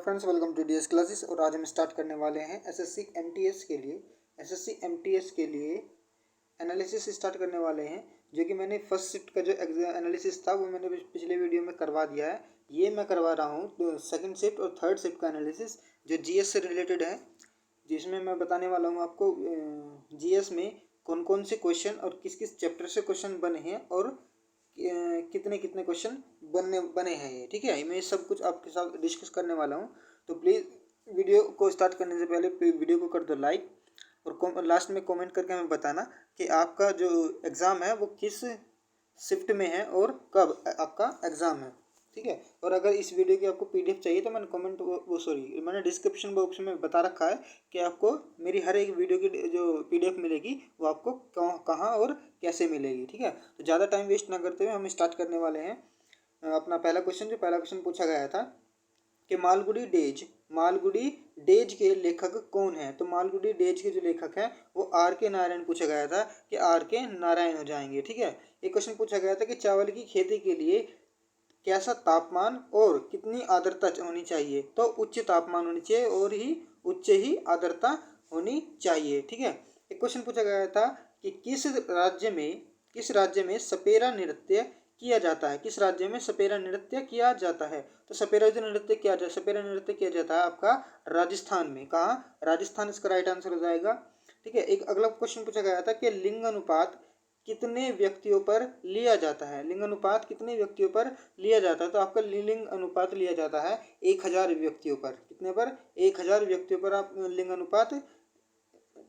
Friends, welcome to DS classes. और आज हम स्टार्ट करने वाले हैं एसएससी एमटीएस के लिए एनालिसिस स्टार्ट करने वाले हैं। जो कि मैंने फर्स्ट शिफ्ट का जो एनालिसिस था वो मैंने पिछले वीडियो में करवा दिया है। ये मैं करवा रहा हूँ तो सेकंड शिफ्ट और थर्ड शिफ्ट का एनालिसिस जो जीएस से रिलेटेड है, जिसमें मैं बताने वाला हूँ आपको जीएस में कौन कौन से क्वेश्चन और किस किस चैप्टर से क्वेश्चन बने हैं और कितने कितने क्वेश्चन बने हैं ये। ठीक है, मैं सब कुछ आपके साथ डिस्कस करने वाला हूँ। तो प्लीज़ वीडियो को स्टार्ट करने से पहले वीडियो को कर दो लाइक और लास्ट में कमेंट करके हमें बताना कि आपका जो एग्ज़ाम है वो किस शिफ्ट में है और कब आपका एग्ज़ाम है। ठीक है, और अगर इस वीडियो की आपको पीडीएफ चाहिए तो मैंने डिस्क्रिप्शन बॉक्स में बता रखा है कि आपको मेरी हर एक वीडियो की जो पीडीएफ मिलेगी वो आपको कहाँ और कैसे मिलेगी। ठीक है, तो ज़्यादा टाइम वेस्ट ना करते हुए हम स्टार्ट करने वाले हैं। अपना पहला क्वेश्चन पूछा गया था कि मालगुडी डेज के लेखक कौन है। तो मालगुडी डेज के जो लेखक हैं वो आर के नारायण पूछा गया था कि आर के नारायण हो जाएंगे। ठीक है, एक क्वेश्चन पूछा गया था कि चावल की खेती के लिए कैसा तापमान और कितनी आर्द्रता होनी चाहिए। तो उच्च तापमान होनी चाहिए और उच्च ही आर्द्रता होनी चाहिए। ठीक है, एक क्वेश्चन पूछा गया था कि किस राज्य में सपेरा नृत्य किया जाता है। किस राज्य में सपेरा नृत्य किया जाता है। तो सपेरा नृत्य किया जाता है आपका राजस्थान में। कहाँ? राजस्थान इसका राइट आंसर हो जाएगा। ठीक है, एक अगला क्वेश्चन पूछा गया था कि लिंग अनुपात कितने व्यक्तियों पर लिया जाता है। लिंग अनुपात कितने व्यक्तियों पर लिया जाता है। तो आपका लिंग अनुपात लिया जाता है 1000 व्यक्तियों पर। कितने पर? 1000 व्यक्तियों पर आप लिंग अनुपात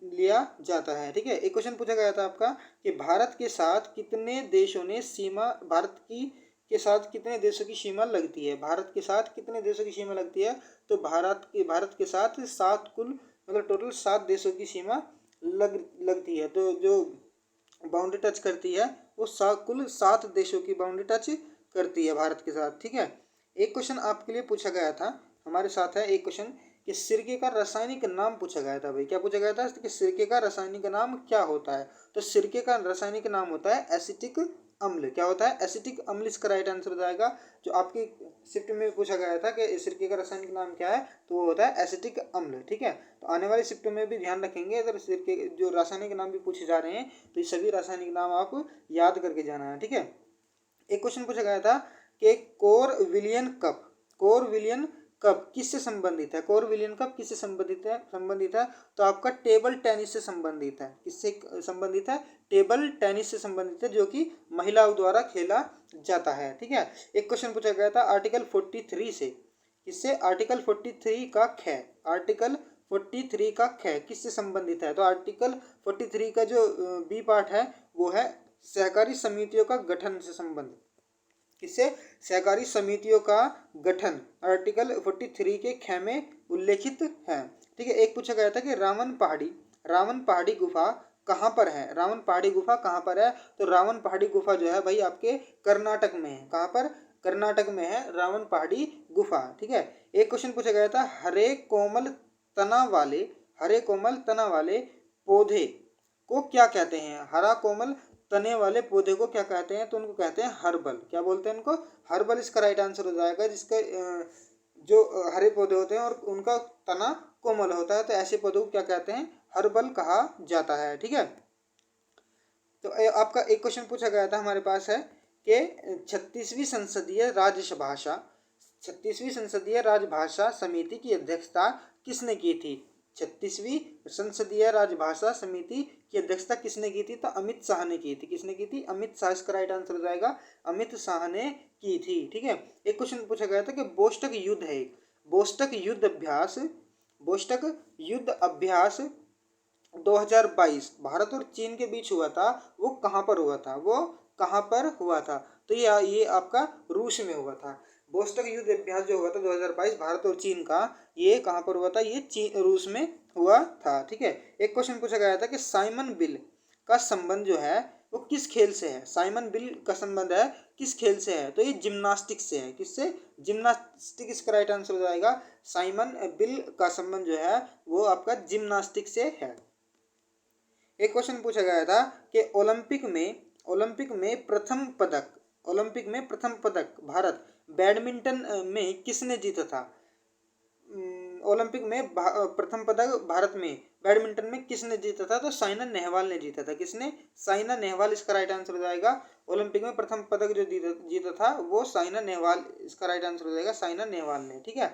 लिया जाता है। ठीक है, एक क्वेश्चन पूछा गया था आपका कि भारत के साथ कितने देशों की सीमा लगती है। भारत के साथ कितने देशों की सीमा लगती है। तो भारत के साथ टोटल 7 देशों की सीमा लगती है। तो जो बाउंड्री टच करती है वो कुल 7 देशों की बाउंड्री टच करती है भारत के साथ। ठीक है, एक क्वेश्चन आपके लिए पूछा गया था, हमारे साथ है एक क्वेश्चन कि सिरके का रासायनिक नाम पूछा गया था। भाई क्या पूछा गया था कि सिरके का रासायनिक नाम क्या होता है। तो सिरके का रासायनिक नाम होता है एसिटिक अम्ल। क्या होता है? एसिटिक अम्ल इसका राइट आंसर हो जाएगा। जो आपकी शिफ्ट में पूछा गया था कि सिरके का रासायनिक नाम क्या है, तो वो होता है एसिटिक अम्ल। ठीक है, तो आने वाली शिफ्ट में भी ध्यान रखेंगे, अगर सिरके जो रासायनिक नाम भी पूछे जा रहे हैं तो ये सभी रासायनिक नाम आप याद करके जाना है। ठीक है, एक क्वेश्चन पूछा गया था कि कोरविलियन कप किससे संबंधित है। कोरविलियन कप किससे संबंधित है। तो आपका टेबल टेनिस से संबंधित है। किससे संबंधित है? टेबल टेनिस से संबंधित है, जो कि महिलाओं द्वारा खेला जाता है। ठीक है, एक क्वेश्चन पूछा गया था आर्टिकल 43 से। किससे? आर्टिकल 43 का ख किससे संबंधित है। तो आर्टिकल 43 का जो बी पार्ट है वो है सहकारी समितियों का गठन से संबंधित। किससे? सहकारी समितियों का गठन आर्टिकल 43 के ख में उल्लेखित है। ठीक है, एक पूछा गया था कि रावण पहाड़ी गुफा कहाँ पर है। रावण पहाड़ी गुफा कहाँ पर है। तो रावण पहाड़ी गुफा जो है भाई आपके कर्नाटक में है। कहाँ पर? कर्नाटक में है रावण पहाड़ी गुफा। ठीक है, एक क्वेश्चन पूछा गया था हरे कोमल तना वाले पौधे को क्या कहते हैं। हरा कोमल तने वाले पौधे को क्या कहते हैं। तो उनको कहते हैं हर्बल। क्या बोलते हैं उनको? हर्बल इसका राइट आंसर हो जाएगा। जिसका जो हरे पौधे होते हैं और उनका तना कोमल होता है, तो ऐसे पौधों को क्या कहते हैं? हर्बल कहा जाता है। ठीक है, तो आपका एक क्वेश्चन पूछा गया था हमारे पास है कि 36वीं संसदीय राजभाषा समिति की अध्यक्षता किसने की थी। 36वीं संसदीय राजभाषा समिति की अध्यक्षता किसने की थी। तो अमित शाह ने की थी। किसने की थी? अमित शाह इसका राइट आंसर हो जाएगा। अमित शाह ने की थी। ठीक है, एक क्वेश्चन पूछा गया था कि बोस्टक युद्ध अभ्यास 2022 भारत और चीन के बीच हुआ था, वो कहाँ पर हुआ था। तो ये आपका रूस में हुआ था। बोस्टक युद्ध अभ्यास जो हुआ था 2022 भारत और चीन का, ये कहाँ पर हुआ था? ये रूस में हुआ था। ठीक है, एक क्वेश्चन पूछा गया था कि साइमन बिल का संबंध जो है वो किस खेल से है। साइमन बिल का संबंध है किस खेल से है। तो ये जिम्नास्टिक से है। किससे? जिम्नास्टिक इसका राइट आंसर हो जाएगा। साइमन बिल का संबंध जो है वो आपका जिम्नास्टिक से है। एक क्वेश्चन पूछा गया था कि ओलंपिक में प्रथम पदक भारत बैडमिंटन में किसने जीता था। ओलंपिक में प्रथम पदक भारत में बैडमिंटन में किसने जीता था? तो साइना नेहवाल ने जीता था। किसने? साइना नेहवाल, इसका राइट आंसर हो जाएगा। ओलंपिक में प्रथम पदक जो जीता था वो साइना नेहवाल, इसका राइट आंसर हो जाएगा साइना नेहवाल ने। ठीक है,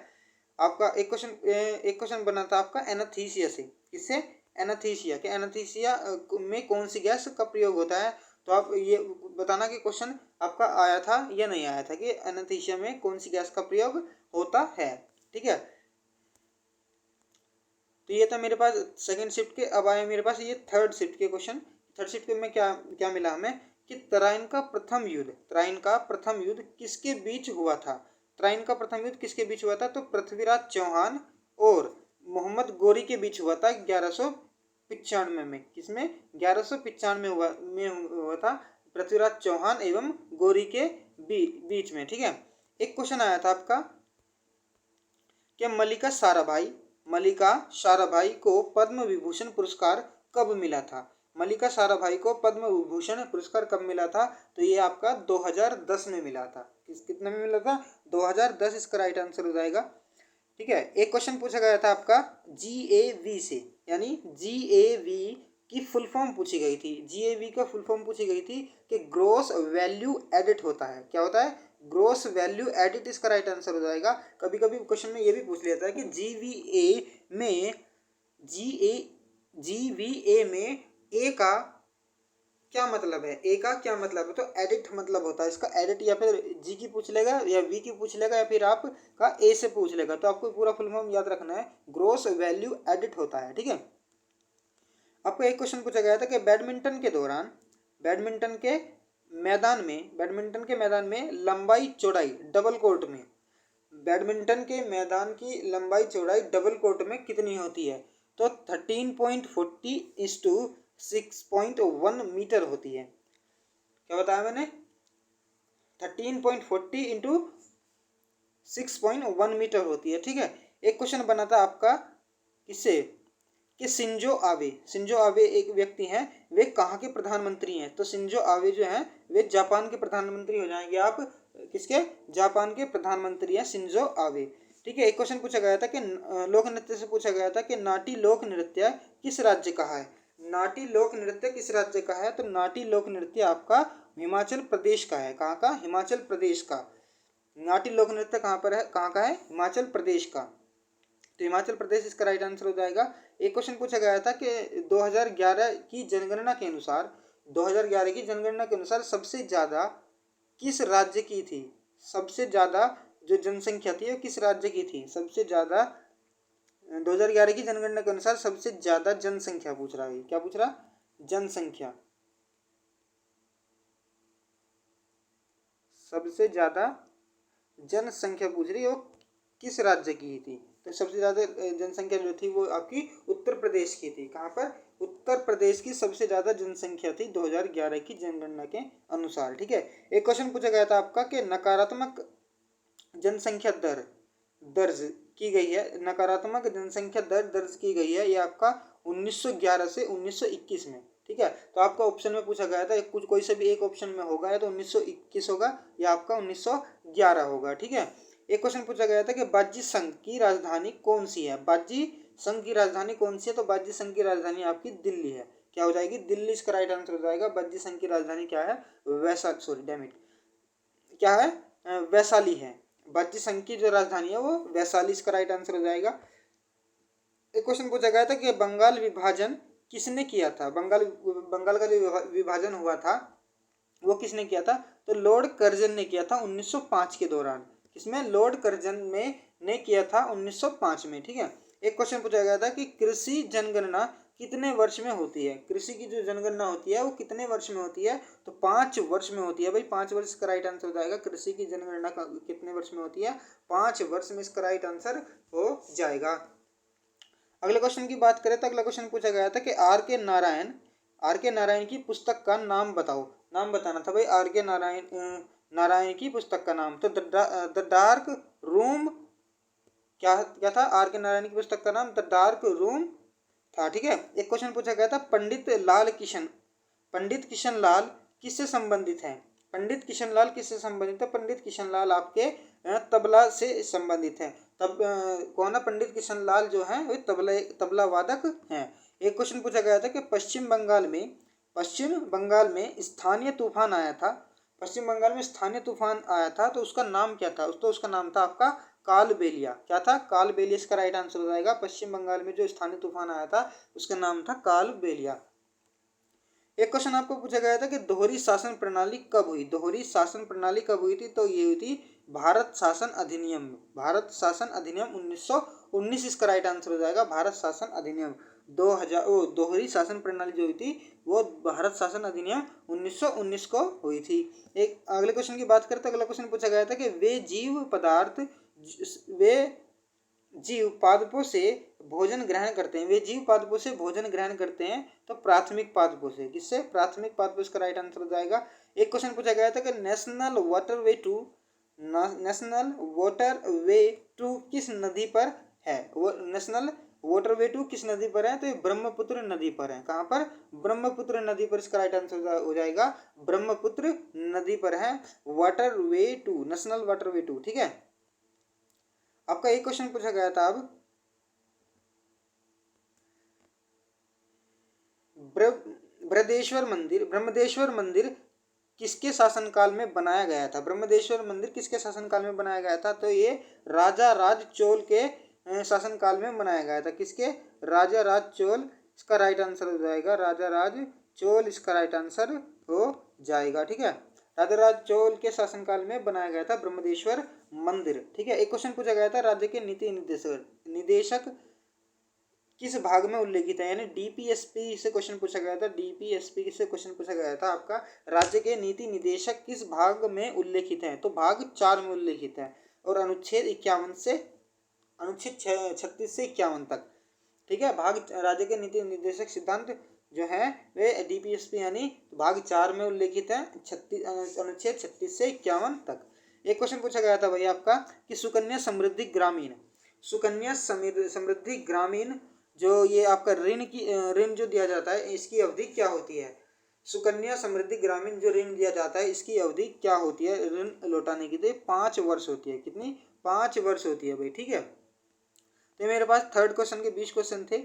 आपका एक क्वेश्चन बना था आपका एनास्थीसिया से। किससे? एनास्थीसिया के एनास्थीसिया में कौन सी गैस का प्रयोग होता है? तो आप ये बताना कि क्वेश्चन आपका आया था या नहीं आया था कि एनास्थीसिया में कौन सी गैस का प्रयोग होता है। ठीक है, तो ये था मेरे पास सेकंड शिफ्ट के। अब आए मेरे पास ये थर्ड शिफ्ट के क्वेश्चन। थर्ड शिफ्ट में क्या क्या मिला हमें कि तराइन का प्रथम युद्ध किसके बीच हुआ था? तराइन का प्रथम युद्ध किसके बीच हुआ था? तो पृथ्वीराज चौहान और मोहम्मद गोरी के बीच हुआ था 1195 में। किसमें? 1195 हुआ था, पृथ्वीराज चौहान एवं गोरी के बीच में। ठीक है, एक क्वेश्चन आया था आपका कि मल्लिका साराभाई को पद्म विभूषण पुरस्कार कब मिला था? मल्लिका साराभाई को पद्म विभूषण पुरस्कार कब मिला था? तो ये आपका 2010 में मिला था। कितने में मिला था? 2010, इसका राइट आंसर हो जाएगा। ठीक है, एक क्वेश्चन पूछा गया था आपका GAV से, यानी GAV की फुल फॉर्म पूछी गई थी। GAV का फुल फॉर्म पूछी गई थी कि ग्रोस वैल्यू एडिट होता है। क्या होता है? ग्रोस वैल्यू एडिट, इसका राइट आंसर हो जाएगा। कभी कभी क्वेश्चन में ये भी पूछ लिया था कि GVA में ए का क्या मतलब है? ए का क्या मतलब है? तो एडिट मतलब होता है इसका एडिट, या फिर जी की पूछ लेगा या वी की पूछ लेगा या फिर आपका ए से पूछ लेगा। तो आपको पूरा फुल फॉर्म याद रखना है, ग्रोस वैल्यू एडिट होता है। ठीक है, आपको एक क्वेश्चन पूछा गया था कि बैडमिंटन के मैदान में लंबाई चौड़ाई डबल कोर्ट में, बैडमिंटन के मैदान की लंबाई चौड़ाई डबल कोर्ट में कितनी होती है? तो 13.40 × 6.1 मीटर होती है। क्या बताया मैंने? 13.40 × 6.1 मीटर होती है। ठीक है, एक क्वेश्चन बना था आपका किससे कि शिंजो आबे एक व्यक्ति हैं, वे कहाँ के प्रधानमंत्री हैं? तो शिंजो आबे जो हैं वे जापान के प्रधानमंत्री हो जाएंगे। आप किसके? जापान के प्रधानमंत्री हैं शिंजो आबे। ठीक है, एक क्वेश्चन पूछा गया था कि लोक नृत्य से पूछा गया था कि नाटी लोक नृत्य किस राज्य का है? नाटी लोक नृत्य किस राज्य का है? तो नाटी लोक नृत्य आपका हिमाचल प्रदेश का है। कहाँ का? हिमाचल प्रदेश का। नाटी लोक नृत्य कहाँ पर है? कहाँ का है? हिमाचल प्रदेश का। तो हिमाचल प्रदेश इसका राइट आंसर हो जाएगा। एक क्वेश्चन पूछा गया था कि 2011 की जनगणना के अनुसार सबसे ज़्यादा किस राज्य की थी? सबसे ज़्यादा जो जनसंख्या थी वो किस राज्य की थी? सबसे ज़्यादा 2011 की जनगणना के अनुसार सबसे ज़्यादा जनसंख्या पूछ रहा है। क्या पूछ रहा? जनसंख्या। सबसे ज़्यादा जनसंख्या पूछ रही है, वो किस राज्य की थी? तो सबसे ज़्यादा जनसंख्या जो थी वो आपकी उत्तर प्रदेश की थी। कहाँ पर? उत्तर प्रदेश की सबसे ज़्यादा जनसंख्या थी 2011 की जनगणना के अनुसार। ठीक है, एक क्वेश्चन पूछा गया था आपका कि नकारात्मक जनसंख्या दर दर्ज की गई है, नकारात्मक जनसंख्या दर दर्ज की गई है, ये आपका 1911 से 1921 में। ठीक है, तो आपका ऑप्शन में पूछा गया था कुछ कोई से भी एक ऑप्शन में होगा, या तो 1921 होगा या आपका 1911 होगा। ठीक है, एक क्वेश्चन पूछा गया था कि बाजी संघ की राजधानी कौन सी है? बाजी संघ की राजधानी कौन सी है? तो बाजी संघ की राजधानी आपकी दिल्ली है। क्या हो जाएगी? दिल्ली, इसका राइट आंसर हो जाएगा। बाजी संघ की राजधानी क्या है? क्या है? वैशाली है। बाजी संघ की जो राजधानी है वो वैशाली, इसका राइट आंसर हो जाएगा। एक क्वेश्चन पूछा गया था कि बंगाल विभाजन किसने किया था? बंगाल का जो विभाजन हुआ था वो किसने किया था? तो लॉर्ड कर्जन ने किया था 1905 के दौरान। किसमें? लॉर्ड कर्जन ने किया था 1905 में। ठीक है, एक क्वेश्चन पूछा गया था कि कृषि जनगणना कितने वर्ष में होती है? कृषि की जो जनगणना होती है वो कितने वर्ष में होती है? तो 5 वर्ष में होती है भाई। 5 वर्ष का राइट आंसर हो जाएगा। कृषि की जनगणना कितने वर्ष में होती है? 5 वर्ष में इसका राइट आंसर हो जाएगा। अगले क्वेश्चन की बात करें तो अगला क्वेश्चन पूछा गया था कि आर के नारायण की पुस्तक का नाम बताओ। नाम बताना था भाई आर के नारायण की पुस्तक का नाम। तो द डार्क रूम क्या था? आर के नारायण की पुस्तक का नाम द डार्क रूम था। ठीक है, एक क्वेश्चन पूछा गया था पंडित किशन लाल किससे संबंधित हैं? पंडित किशनलाल किससे संबंधित है? पंडित किशनलाल आपके तबला से संबंधित है। तब कौन है? पंडित किशनलाल जो है वो तबला वादक हैं। एक क्वेश्चन पूछा गया था कि पश्चिम बंगाल में स्थानीय तूफान आया था। पश्चिम बंगाल में स्थानीय तूफान आया था तो उसका नाम क्या था? तो उसका नाम था आपका कालबेलिया। क्या था? कालबेलिया इसका राइट आंसर हो जाएगा। पश्चिम बंगाल में जो स्थानीय तूफान आया था उसका नाम था कालबेलिया। एक क्वेश्चन आपको पूछा गया था कि दोहरी शासन प्रणाली कब हुई? दोहरी शासन प्रणाली कब हुई थी? तो ये हुई थी भारत शासन अधिनियम। भारत शासन अधिनियम 1919 इसका राइट आंसर हो जाएगा। भारत शासन अधिनियम 2000 दोहरी शासन प्रणाली जो हुई थी वो भारत शासन अधिनियम 1919 को हुई थी। एक अगले क्वेश्चन की बात करते हैं। अगला क्वेश्चन पूछा गया था कि वे जीव पादपों से भोजन ग्रहण करते हैं। वे जीव पादपों से भोजन ग्रहण करते हैं तो प्राथमिक पादपों से। किससे? प्राथमिक पादपों। इसका राइट आंसर हो जाएगा। एक क्वेश्चन पूछा गया था कि नेशनल वाटरवे टू किस नदी पर है? वो नेशनल वाटरवे टू किस नदी पर है? तो ये ब्रह्मपुत्र नदी पर है। कहाँ पर? ब्रह्मपुत्र नदी पर। इसका राइट आंसर हो जाएगा ब्रह्मपुत्र नदी पर है waterway two, national waterway two. ठीक है। आपका एक क्वेश्चन पूछा गया था अब ब्रह्मदेश्वर मंदिर किसके शासनकाल में बनाया गया था? ब्रह्मदेश्वर मंदिर किसके शासनकाल में बनाया गया था? तो ये राजा राज चोल के शासनकाल में बनाया गया था। किसके? राजा राज चोल। इसका राइट आंसर हो जाएगा राजा राज चोल। इसका राइट आंसर हो जाएगा। ठीक है। राजा राज चोल के शासनकाल में बनाया गया था ब्रह्मदेश्वर मंदिर। ठीक है। एक क्वेश्चन पूछा गया था राज्य के नीति निदेशक किस भाग में उल्लेखित है? यानी डीपीएसपी से क्वेश्चन पूछा गया था। डीपीएसपी से क्वेश्चन पूछा गया था आपका राज्य के नीति निदेशक किस भाग में उल्लेखित है? तो भाग 4 में उल्लेखित है और अनुच्छेद 36 से 51 तक। ठीक है। राज्य के नीति निर्देशक सिद्धांत जो है वे डीपीएसपी यानी भाग 4 में उल्लेखित है, अनुच्छेद 36 से 51 तक। एक क्वेश्चन पूछा गया था भाई आपका कि सुकन्या समृद्धि ग्रामीण जो ये आपका ऋण जो दिया जाता है इसकी अवधि क्या होती है? सुकन्या समृद्धि ग्रामीण जो ऋण दिया जाता है इसकी अवधि क्या होती है ऋण लौटाने की? तो 5 वर्ष होती है। कितनी? 5 वर्ष होती है भाई। ठीक है। तो मेरे पास थर्ड क्वेश्चन के 20 क्वेश्चन थे।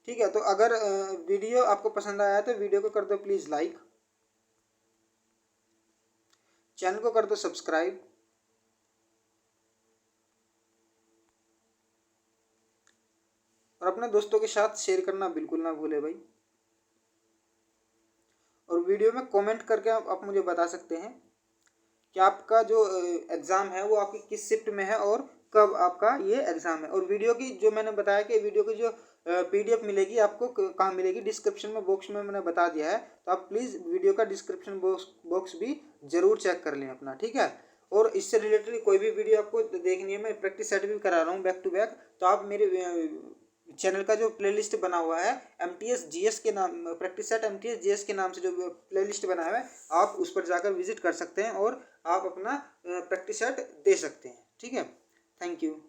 ठीक है। तो अगर वीडियो आपको पसंद आया तो वीडियो को कर दो प्लीज लाइक, चैनल को कर दो सब्सक्राइब और अपने दोस्तों के साथ शेयर करना बिल्कुल ना भूले भाई। और वीडियो में कमेंट करके आप मुझे बता सकते हैं कि आपका जो एग्ज़ाम है वो आपकी किस शिफ्ट में है और कब आपका ये एग्ज़ाम है। और वीडियो की जो मैंने बताया कि वीडियो की जो पीडीएफ मिलेगी आपको कहाँ मिलेगी? डिस्क्रिप्शन में बॉक्स में मैंने बता दिया है। तो आप प्लीज़ वीडियो का डिस्क्रिप्शन बॉक्स भी ज़रूर चेक कर लें अपना। ठीक है। और इससे रिलेटेड कोई भी वीडियो आपको देखनी है, मैं प्रैक्टिस सेट भी करा रहा हूँ बैक टू बैक। तो आप मेरे चैनल का जो प्लेलिस्ट बना हुआ है एमटीएस जीएस के नाम, प्रैक्टिस सेट एमटीएस जीएस के नाम से जो प्लेलिस्ट बना हुआ है आप उस पर जाकर विजिट कर सकते हैं और आप अपना प्रैक्टिस सेट दे सकते हैं। ठीक है। Thank you.